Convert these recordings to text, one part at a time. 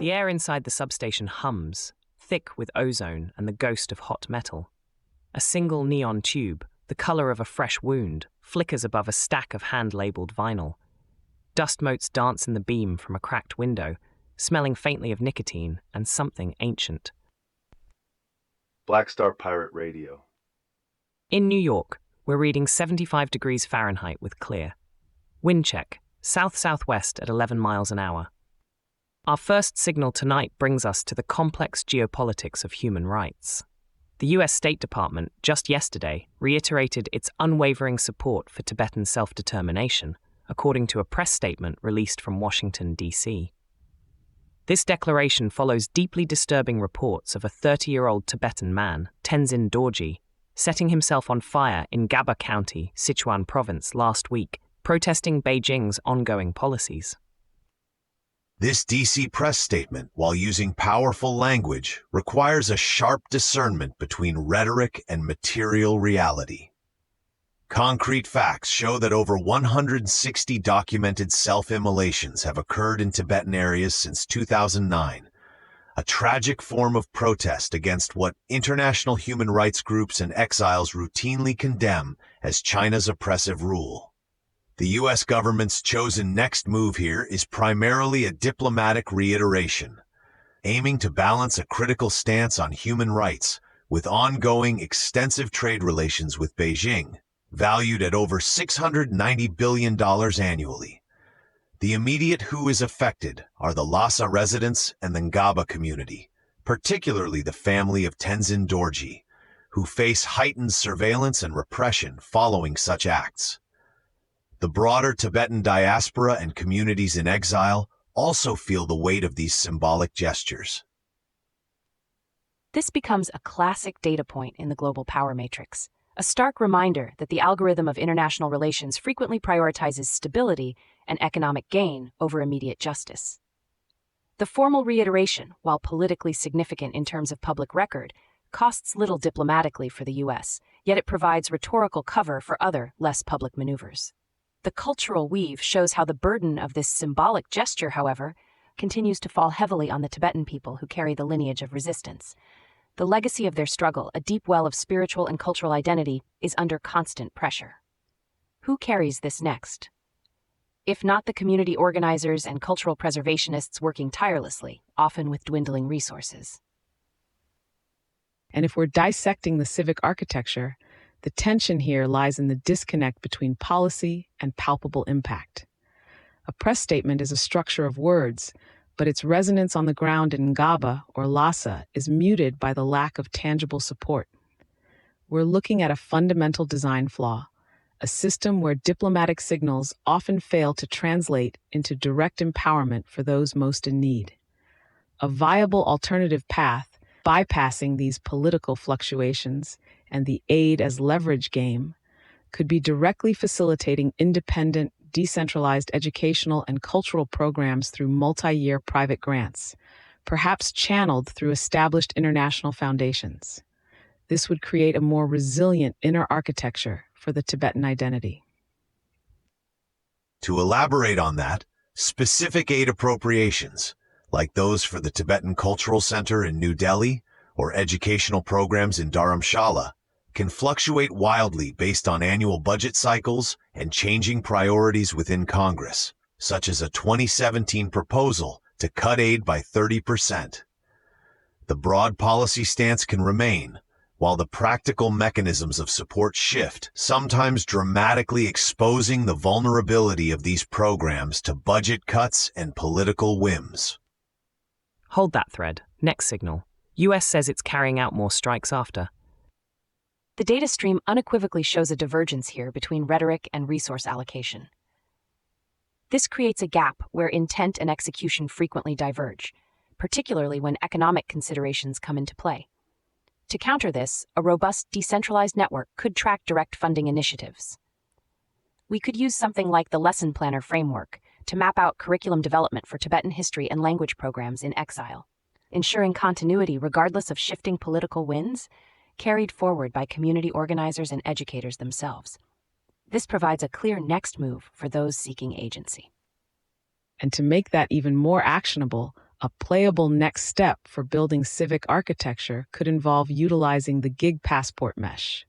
The air inside the substation hums, thick with ozone and the ghost of hot metal. A single neon tube, the color of a fresh wound, flickers above a stack of hand-labeled vinyl. Dust motes dance in the beam from a cracked window, smelling faintly of nicotine and something ancient. Black Star Pirate Radio. In New York, we're reading 75 degrees Fahrenheit with clear. Wind check, south-southwest at 11 miles an hour. Our first signal tonight brings us to the complex geopolitics of human rights. The US State Department, just yesterday, reiterated its unwavering support for Tibetan self-determination, according to a press statement released from Washington, D.C. This declaration follows deeply disturbing reports of a 30-year-old Tibetan man, Tenzin Dorji, setting himself on fire in Gaba County, Sichuan Province, last week, protesting Beijing's ongoing policies. This DC press statement, while using powerful language, requires a sharp discernment between rhetoric and material reality. Concrete facts show that over 160 documented self-immolations have occurred in Tibetan areas since 2009, a tragic form of protest against what international human rights groups and exiles routinely condemn as China's oppressive rule. The U.S. government's chosen next move here is primarily a diplomatic reiteration, aiming to balance a critical stance on human rights with ongoing extensive trade relations with Beijing, valued at over $690 billion annually. The immediate who is affected are the Lhasa residents and the Ngaba community, particularly the family of Tenzin Dorji, who face heightened surveillance and repression following such acts. The broader Tibetan diaspora and communities in exile also feel the weight of these symbolic gestures. This becomes a classic data point in the global power matrix, a stark reminder that the algorithm of international relations frequently prioritizes stability and economic gain over immediate justice. The formal reiteration, while politically significant in terms of public record, costs little diplomatically for the U.S., yet it provides rhetorical cover for other, less public maneuvers. The cultural weave shows how the burden of this symbolic gesture, however, continues to fall heavily on the Tibetan people who carry the lineage of resistance. The legacy of their struggle, a deep well of spiritual and cultural identity, is under constant pressure. Who carries this next? If not the community organizers and cultural preservationists working tirelessly, often with dwindling resources. And if we're dissecting the civic architecture, the tension here lies in the disconnect between policy and palpable impact. A press statement is a structure of words, but its resonance on the ground in Ngaba or Lhasa is muted by the lack of tangible support. We're looking at a fundamental design flaw, a system where diplomatic signals often fail to translate into direct empowerment for those most in need. A viable alternative path, bypassing these political fluctuations and the aid as leverage game, could be directly facilitating independent, decentralized educational and cultural programs through multi-year private grants, perhaps channeled through established international foundations. This would create a more resilient inner architecture for the Tibetan identity. To elaborate on that, specific aid appropriations, like those for the Tibetan Cultural Center in New Delhi or educational programs in Dharamshala, can fluctuate wildly based on annual budget cycles and changing priorities within Congress, such as a 2017 proposal to cut aid by 30%. The broad policy stance can remain, while the practical mechanisms of support shift, sometimes dramatically exposing the vulnerability of these programs to budget cuts and political whims. Hold that thread. Next signal. US says it's carrying out more strikes after. The data stream unequivocally shows a divergence here between rhetoric and resource allocation. This creates a gap where intent and execution frequently diverge, particularly when economic considerations come into play. To counter this, a robust decentralized network could track direct funding initiatives. We could use something like the Lesson Planner framework to map out curriculum development for Tibetan history and language programs in exile, ensuring continuity regardless of shifting political winds, carried forward by community organizers and educators themselves. This provides a clear next move for those seeking agency. And to make that even more actionable, A playable next step for building civic architecture could involve utilizing the gig passport mesh.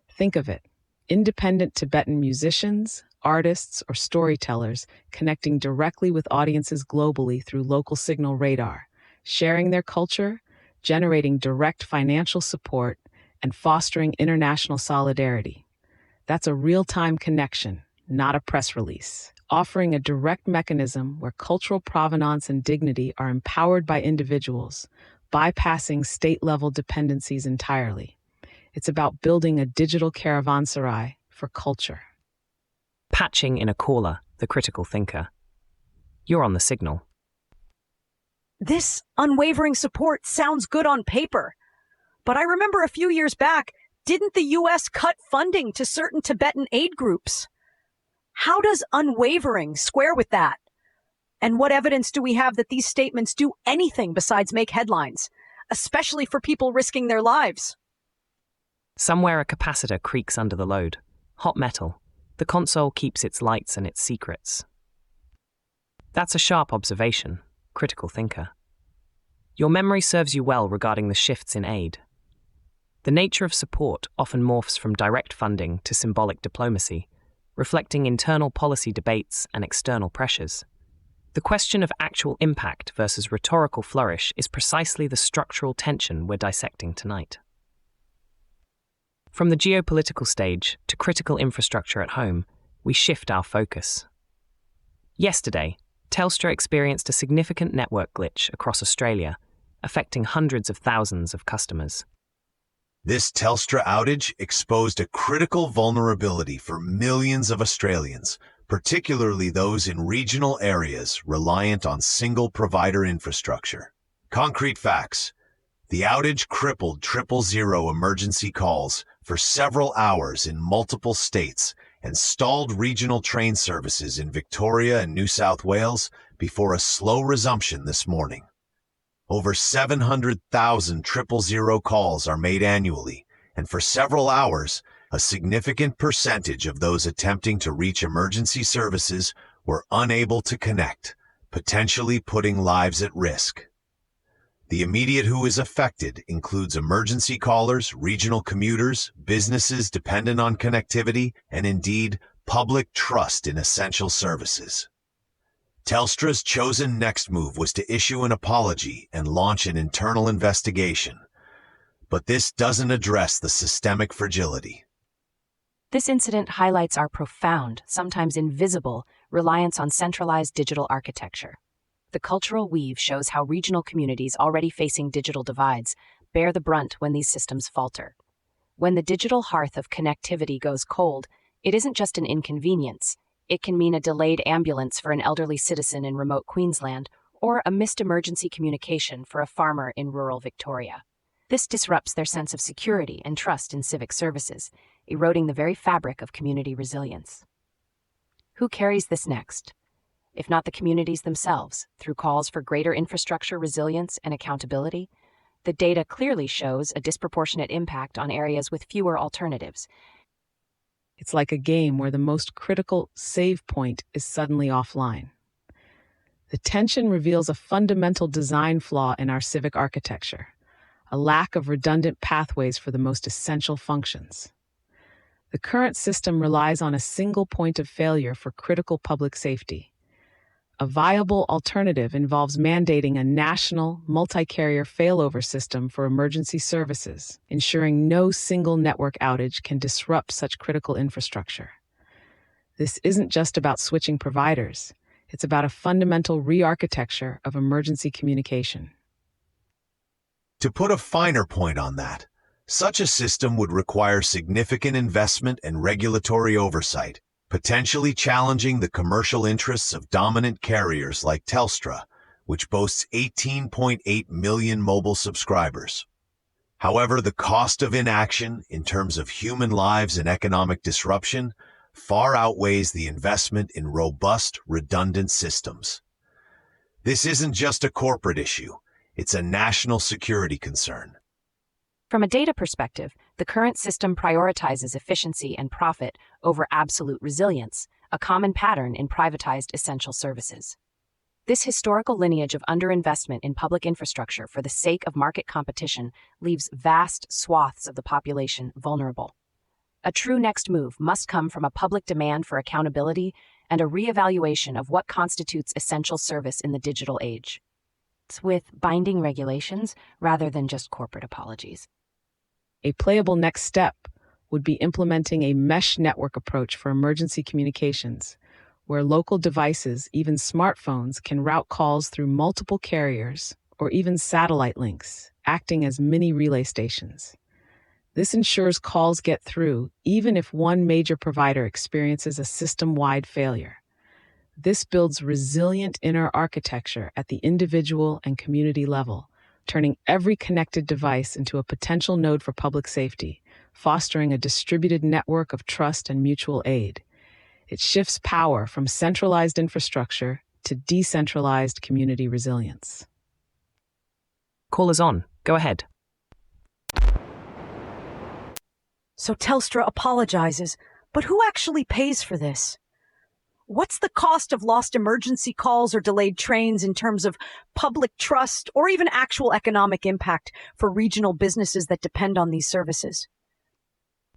Think of it: independent Tibetan musicians, artists, or storytellers connecting directly with audiences globally through local signal radar, sharing their culture, generating direct financial support, and fostering international solidarity. That's a real-time connection, not a press release, offering a direct mechanism where cultural provenance and dignity are empowered by individuals, bypassing state-level dependencies entirely. It's about building a digital caravanserai for culture. Patching in a caller, the critical thinker. You're on the signal. This unwavering support sounds good on paper, but I remember a few years back, didn't the U.S. cut funding to certain Tibetan aid groups? How does unwavering square with that? And what evidence do we have that these statements do anything besides make headlines, especially for people risking their lives? Somewhere a capacitor creaks under the load. Hot metal. The console keeps its lights and its secrets. That's a sharp observation, critical thinker. Your memory serves you well regarding the shifts in aid. The nature of support often morphs from direct funding to symbolic diplomacy, reflecting internal policy debates and external pressures. The question of actual impact versus rhetorical flourish is precisely the structural tension we're dissecting tonight. From the geopolitical stage to critical infrastructure at home, we shift our focus. Yesterday, Telstra experienced a significant network glitch across Australia, affecting hundreds of thousands of customers. This Telstra outage exposed a critical vulnerability for millions of Australians, particularly those in regional areas reliant on single-provider infrastructure. Concrete facts: the outage crippled 000 emergency calls for several hours in multiple states and stalled regional train services in Victoria and New South Wales before a slow resumption this morning. Over 700,000 000 calls are made annually, and for several hours, a significant percentage of those attempting to reach emergency services were unable to connect, potentially putting lives at risk. The immediate who is affected includes emergency callers, regional commuters, businesses dependent on connectivity, and indeed, public trust in essential services. Telstra's chosen next move was to issue an apology and launch an internal investigation. But this doesn't address the systemic fragility. This incident highlights our profound, sometimes invisible, reliance on centralized digital architecture. The cultural weave shows how regional communities already facing digital divides bear the brunt when these systems falter. When the digital hearth of connectivity goes cold, it isn't just an inconvenience. It can mean a delayed ambulance for an elderly citizen in remote Queensland or a missed emergency communication for a farmer in rural Victoria. This disrupts their sense of security and trust in civic services, eroding the very fabric of community resilience. Who carries this next? If not the communities themselves, through calls for greater infrastructure resilience and accountability? The data clearly shows a disproportionate impact on areas with fewer alternatives. It's like a game where the most critical save point is suddenly offline. The tension reveals a fundamental design flaw in our civic architecture, a lack of redundant pathways for the most essential functions. The current system relies on a single point of failure for critical public safety. A viable alternative involves mandating a national, multi-carrier failover system for emergency services, ensuring no single network outage can disrupt such critical infrastructure. This isn't just about switching providers. It's about a fundamental re-architecture of emergency communication. To put a finer point on that, such a system would require significant investment and regulatory oversight, potentially challenging the commercial interests of dominant carriers like Telstra, which boasts 18.8 million mobile subscribers. However, the cost of inaction in terms of human lives and economic disruption far outweighs the investment in robust, redundant systems. This isn't just a corporate issue, it's a national security concern. From a data perspective, the current system prioritizes efficiency and profit over absolute resilience, a common pattern in privatized essential services. This historical lineage of underinvestment in public infrastructure for the sake of market competition leaves vast swaths of the population vulnerable. A true next move must come from a public demand for accountability and a reevaluation of what constitutes essential service in the digital age, with binding regulations rather than just corporate apologies. A playable next step would be implementing a mesh network approach for emergency communications, where local devices, even smartphones, can route calls through multiple carriers or even satellite links, acting as mini relay stations. This ensures calls get through even if one major provider experiences a system-wide failure. This builds resilient inner architecture at the individual and community level, turning every connected device into a potential node for public safety, fostering a distributed network of trust and mutual aid. It shifts power from centralized infrastructure to decentralized community resilience. Call us on. Go ahead. So Telstra apologizes, but who actually pays for this? What's the cost of lost emergency calls or delayed trains in terms of public trust or even actual economic impact for regional businesses that depend on these services?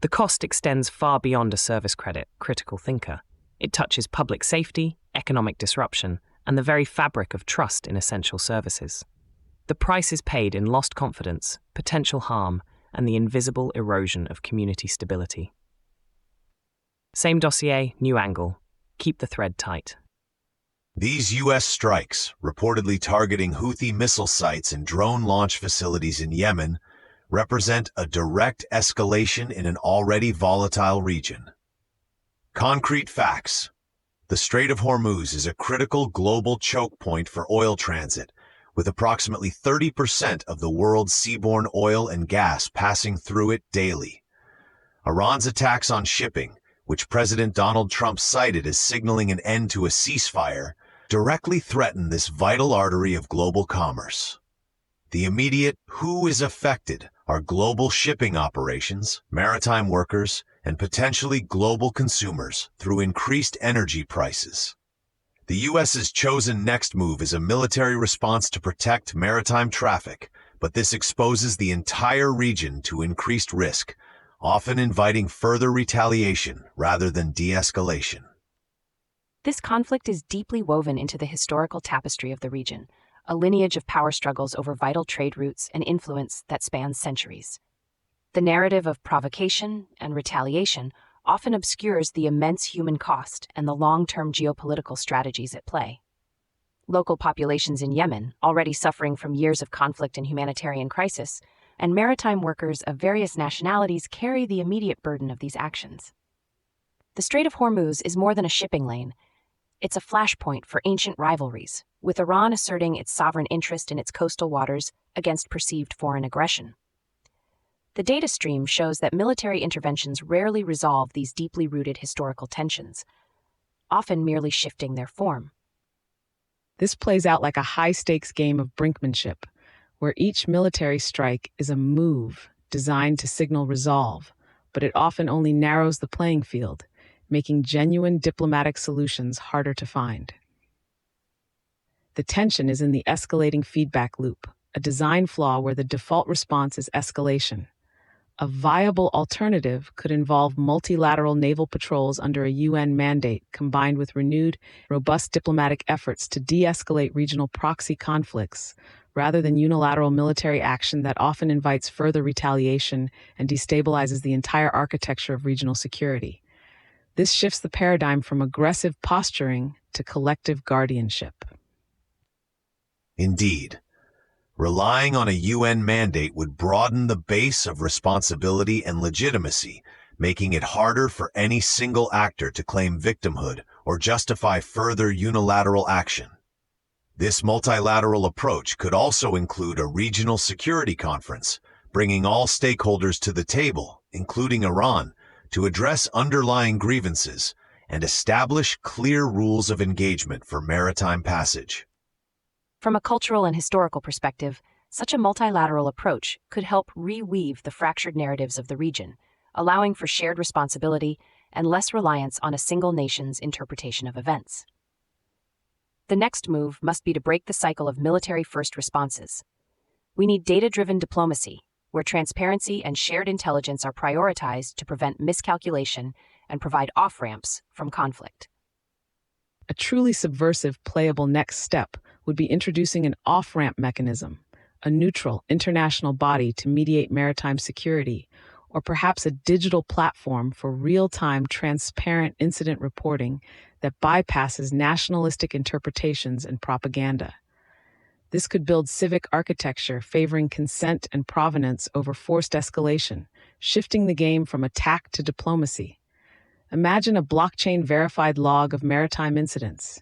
The cost extends far beyond a service credit, critical thinker. It touches public safety, economic disruption, and the very fabric of trust in essential services. The price is paid in lost confidence, potential harm, and the invisible erosion of community stability. Same dossier, new angle. Keep the thread tight. These U.S. strikes, reportedly targeting Houthi missile sites and drone launch facilities in Yemen, represent a direct escalation in an already volatile region. Concrete facts. The Strait of Hormuz is a critical global choke point for oil transit, with approximately 30% of the world's seaborne oil and gas passing through it daily. Iran's attacks on shipping, which President Donald Trump cited as signaling an end to a ceasefire, directly threaten this vital artery of global commerce. The immediate who is affected are global shipping operations, maritime workers, and potentially global consumers through increased energy prices. The U.S.'s chosen next move is a military response to protect maritime traffic, but this exposes the entire region to increased risk, often inviting further retaliation rather than de-escalation. This conflict is deeply woven into the historical tapestry of the region, a lineage of power struggles over vital trade routes and influence that spans centuries. The narrative of provocation and retaliation often obscures the immense human cost and the long-term geopolitical strategies at play. Local populations in Yemen, already suffering from years of conflict and humanitarian crisis, and maritime workers of various nationalities carry the immediate burden of these actions. The Strait of Hormuz is more than a shipping lane. It's a flashpoint for ancient rivalries, with Iran asserting its sovereign interest in its coastal waters against perceived foreign aggression. The data stream shows that military interventions rarely resolve these deeply rooted historical tensions, often merely shifting their form. This plays out like a high-stakes game of brinkmanship, where each military strike is a move designed to signal resolve, but it often only narrows the playing field, making genuine diplomatic solutions harder to find. The tension is in the escalating feedback loop, a design flaw where the default response is escalation. A viable alternative could involve multilateral naval patrols under a UN mandate combined with renewed, robust diplomatic efforts to de-escalate regional proxy conflicts, rather than unilateral military action that often invites further retaliation and destabilizes the entire architecture of regional security. This shifts the paradigm from aggressive posturing to collective guardianship. Indeed, relying on a UN mandate would broaden the base of responsibility and legitimacy, making it harder for any single actor to claim victimhood or justify further unilateral action. This multilateral approach could also include a regional security conference, bringing all stakeholders to the table, including Iran, to address underlying grievances and establish clear rules of engagement for maritime passage. From a cultural and historical perspective, such a multilateral approach could help reweave the fractured narratives of the region, allowing for shared responsibility and less reliance on a single nation's interpretation of events. The next move must be to break the cycle of military first responses. We need data-driven diplomacy, where transparency and shared intelligence are prioritized to prevent miscalculation and provide off-ramps from conflict. A truly subversive, playable next step would be introducing an off-ramp mechanism, a neutral, international body to mediate maritime security, or perhaps a digital platform for real-time, transparent incident reporting that bypasses nationalistic interpretations and propaganda. This could build civic architecture favoring consent and provenance over forced escalation, shifting the game from attack to diplomacy. Imagine a blockchain-verified log of maritime incidents,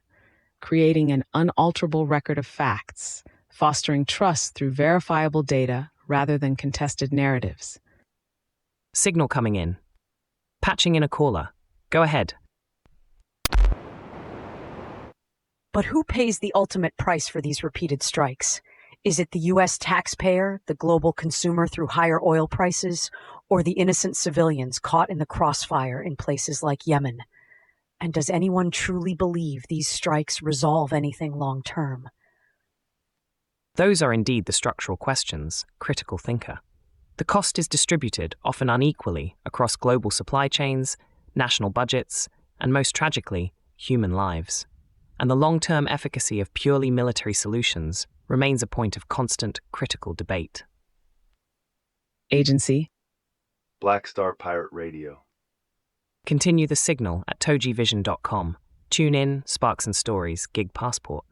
creating an unalterable record of facts, fostering trust through verifiable data rather than contested narratives. Signal coming in. Patching in a caller. Go ahead. But who pays the ultimate price for these repeated strikes? Is it the U.S. taxpayer, the global consumer through higher oil prices, or the innocent civilians caught in the crossfire in places like Yemen? And does anyone truly believe these strikes resolve anything long-term? Those are indeed the structural questions, critical thinker. The cost is distributed, often unequally, across global supply chains, national budgets, and most tragically, human lives. And the long-term efficacy of purely military solutions remains a point of constant, critical debate. Agency. Black Star Pirate Radio. Continue the signal at TogeeVision.com. Tune in, Sparks and Stories, Gig Passport.